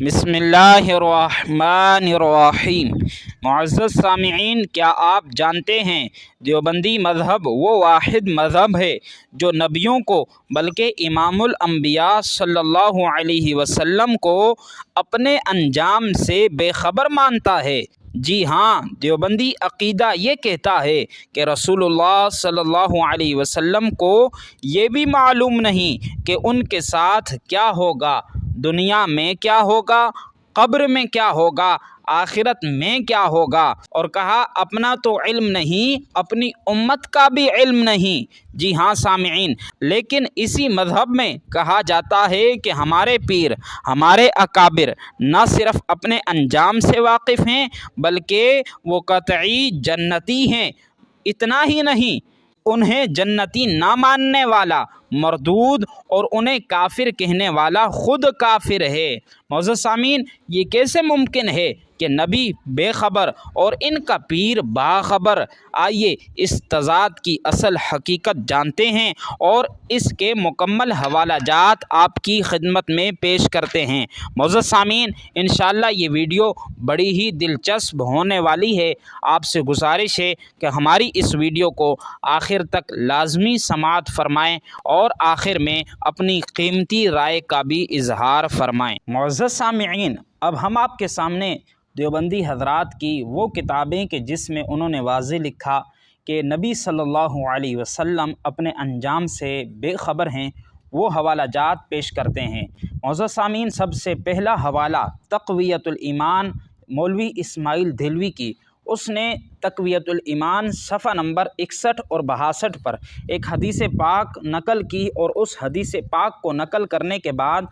بسم اللہ الرحمن الرحیم۔ معزز سامعین، کیا آپ جانتے ہیں دیوبندی مذہب وہ واحد مذہب ہے جو نبیوں کو بلکہ امام الانبیاء صلی اللہ علیہ وسلم کو اپنے انجام سے بے خبر مانتا ہے؟ جی ہاں، دیوبندی عقیدہ یہ کہتا ہے کہ رسول اللہ صلی اللہ علیہ وسلم کو یہ بھی معلوم نہیں کہ ان کے ساتھ کیا ہوگا، دنیا میں کیا ہوگا، قبر میں کیا ہوگا، آخرت میں کیا ہوگا، اور کہا اپنا تو علم نہیں، اپنی امت کا بھی علم نہیں۔ جی ہاں سامعین، لیکن اسی مذہب میں کہا جاتا ہے کہ ہمارے پیر، ہمارے اکابر نہ صرف اپنے انجام سے واقف ہیں بلکہ وہ قطعی جنتی ہیں۔ اتنا ہی نہیں، انہیں جنتی نہ ماننے والا مردود اور انہیں کافر کہنے والا خود کافر ہے۔ معزز سامعین، یہ کیسے ممکن ہے کہ نبی بے خبر اور ان کا پیر باخبر؟ آئیے اس تضاد کی اصل حقیقت جانتے ہیں اور اس کے مکمل حوالہ جات آپ کی خدمت میں پیش کرتے ہیں۔ معزز سامعین، انشاءاللہ یہ ویڈیو بڑی ہی دلچسپ ہونے والی ہے۔ آپ سے گزارش ہے کہ ہماری اس ویڈیو کو آخر تک لازمی سماعت فرمائیں اور آخر میں اپنی قیمتی رائے کا بھی اظہار فرمائیں۔ معزز سامعین، اب ہم آپ کے سامنے دیوبندی حضرات کی وہ کتابیں کہ جس میں انہوں نے واضح لکھا کہ نبی صلی اللہ علیہ وسلم اپنے انجام سے بے خبر ہیں، وہ حوالہ جات پیش کرتے ہیں۔ معزز سامعین، سب سے پہلا حوالہ تقویۃ الایمان مولوی اسماعیل دہلوی کی۔ اس نے تقویۃ الایمان صفحہ نمبر 61 اور 62 پر ایک حدیث پاک نقل کی، اور اس حدیث پاک کو نقل کرنے کے بعد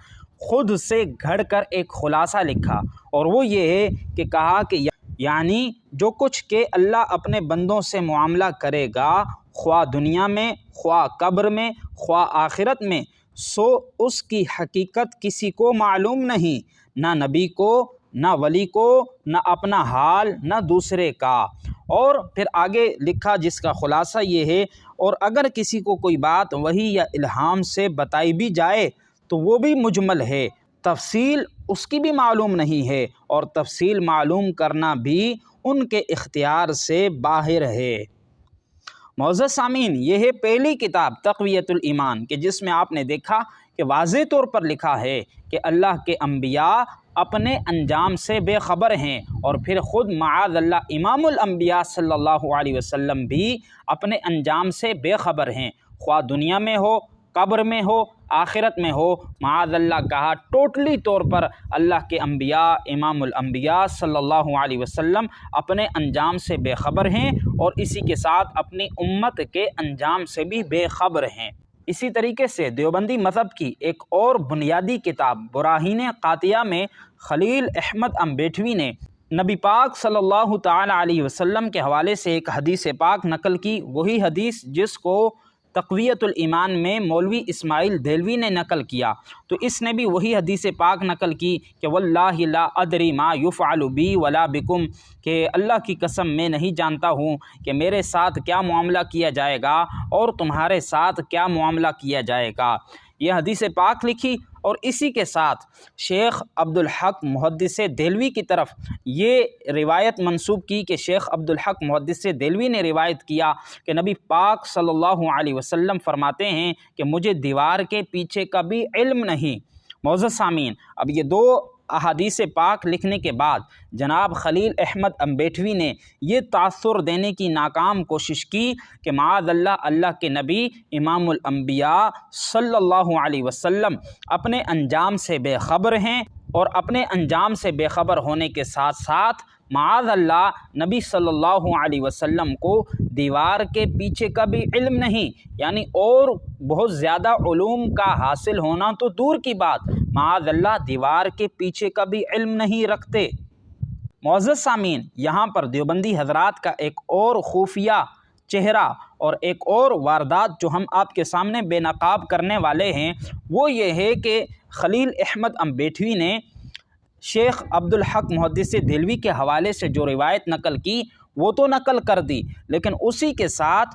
خود سے گھڑ کر ایک خلاصہ لکھا، اور وہ یہ ہے کہ کہا کہ یعنی جو کچھ کہ اللہ اپنے بندوں سے معاملہ کرے گا، خواہ دنیا میں، خواہ قبر میں، خواہ آخرت میں، سو اس کی حقیقت کسی کو معلوم نہیں، نہ نبی کو، نہ ولی کو، نہ اپنا حال، نہ دوسرے کا۔ اور پھر آگے لکھا جس کا خلاصہ یہ ہے، اور اگر کسی کو کوئی بات وحی یا الہام سے بتائی بھی جائے تو وہ بھی مجمل ہے، تفصیل اس کی بھی معلوم نہیں ہے، اور تفصیل معلوم کرنا بھی ان کے اختیار سے باہر ہے۔ معزز سامعین، یہ ہے پہلی کتاب تقویۃ الایمان کہ جس میں آپ نے دیکھا کہ واضح طور پر لکھا ہے کہ اللہ کے انبیاء اپنے انجام سے بے خبر ہیں، اور پھر خود معاذ اللہ امام الانبیاء صلی اللہ علیہ وسلم بھی اپنے انجام سے بے خبر ہیں، خواہ دنیا میں ہو، قبر میں ہو، آخرت میں ہو۔ معاذ اللہ کہا ٹوٹلی طور پر اللہ کے انبیاء امام الانبیاء صلی اللہ علیہ وسلم اپنے انجام سے بے خبر ہیں، اور اسی کے ساتھ اپنی امت کے انجام سے بھی بے خبر ہیں۔ اسی طریقے سے دیوبندی مذہب کی ایک اور بنیادی کتاب براہین قاطعہ میں خلیل احمد امبیٹوی نے نبی پاک صلی اللہ تعالی علیہ وسلم کے حوالے سے ایک حدیث پاک نقل کی، وہی حدیث جس کو تقویۃ الایمان میں مولوی اسماعیل دہلوی نے نقل کیا، تو اس نے بھی وہی حدیث پاک نقل کی کہ واللہ لا ادری ما یفعل بی ولا بکم، کہ اللہ کی قسم میں نہیں جانتا ہوں کہ میرے ساتھ کیا معاملہ کیا جائے گا اور تمہارے ساتھ کیا معاملہ کیا جائے گا۔ یہ حدیث پاک لکھی، اور اسی کے ساتھ شیخ عبدالحق محدث دہلوی کی طرف یہ روایت منسوب کی کہ شیخ عبدالحق محدث دہلوی نے روایت کیا کہ نبی پاک صلی اللہ علیہ وسلم فرماتے ہیں کہ مجھے دیوار کے پیچھے کا بھی علم نہیں۔ معزز سامعین، اب یہ دو احادیث پاک لکھنے کے بعد جناب خلیل احمد امبیٹوی نے یہ تاثر دینے کی ناکام کوشش کی کہ معاذ اللہ اللہ کے نبی امام الانبیاء صلی اللہ علیہ وسلم اپنے انجام سے بے خبر ہیں، اور اپنے انجام سے بے خبر ہونے کے ساتھ ساتھ معاذ اللہ نبی صلی اللہ علیہ وسلم کو دیوار کے پیچھے کا بھی علم نہیں، یعنی اور بہت زیادہ علوم کا حاصل ہونا تو دور کی بات، معاذ اللہ دیوار کے پیچھے کا بھی علم نہیں رکھتے۔ معزز سامعین، یہاں پر دیوبندی حضرات کا ایک اور خفیہ چہرہ اور ایک اور واردات جو ہم آپ کے سامنے بے نقاب کرنے والے ہیں، وہ یہ ہے کہ خلیل احمد امبیٹوی نے شیخ عبدالحق محدث دہلوی کے حوالے سے جو روایت نقل کی وہ تو نقل کر دی، لیکن اسی کے ساتھ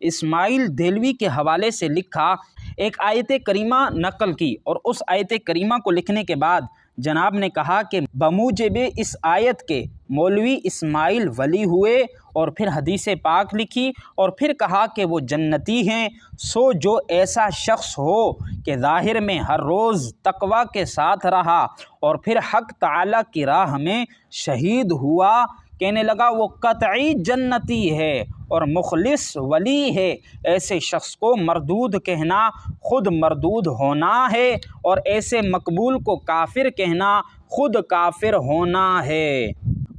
اسماعیل دہلوی کے حوالے سے لکھا، ایک آیت کریمہ نقل کی، اور اس آیت کریمہ کو لکھنے کے بعد جناب نے کہا کہ بموجب اس آیت کے مولوی اسماعیل ولی ہوئے، اور پھر حدیث پاک لکھی، اور پھر کہا کہ وہ جنتی ہیں۔ سو جو ایسا شخص ہو کہ ظاہر میں ہر روز تقوی کے ساتھ رہا اور پھر حق تعالیٰ کی راہ میں شہید ہوا، کہنے لگا وہ قطعی جنتی ہے اور مخلص ولی ہے، ایسے شخص کو مردود کہنا خود مردود ہونا ہے، اور ایسے مقبول کو کافر کہنا خود کافر ہونا ہے۔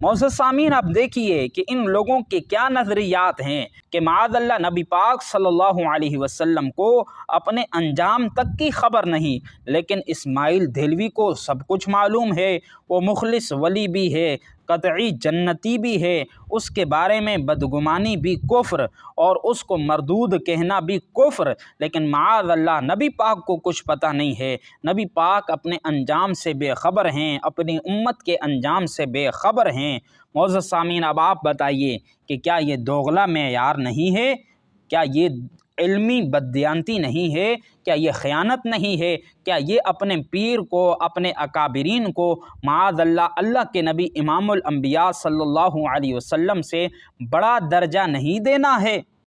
معزز سامعین، آپ دیکھیے کہ ان لوگوں کے کیا نظریات ہیں کہ معاذ اللہ نبی پاک صلی اللہ علیہ وسلم کو اپنے انجام تک کی خبر نہیں، لیکن اسماعیل دہلوی کو سب کچھ معلوم ہے، وہ مخلص ولی بھی ہے، قطعی جنتی بھی ہے، اس کے بارے میں بدگمانی بھی کفر اور اس کو مردود کہنا بھی کفر، لیکن معاذ اللہ نبی پاک کو کچھ پتہ نہیں ہے، نبی پاک اپنے انجام سے بے خبر ہیں، اپنی امت کے انجام سے بے خبر ہیں۔ معزز سامعین، اب آپ بتائیے کہ کیا یہ دوغلا معیار نہیں ہے؟ کیا یہ علمی بددیانتی نہیں ہے؟ کیا یہ خیانت نہیں ہے؟ کیا یہ اپنے پیر کو، اپنے اکابرین کو معاذ اللہ اللہ کے نبی امام الانبیاء صلی اللہ علیہ وسلم سے بڑا درجہ نہیں دینا ہے؟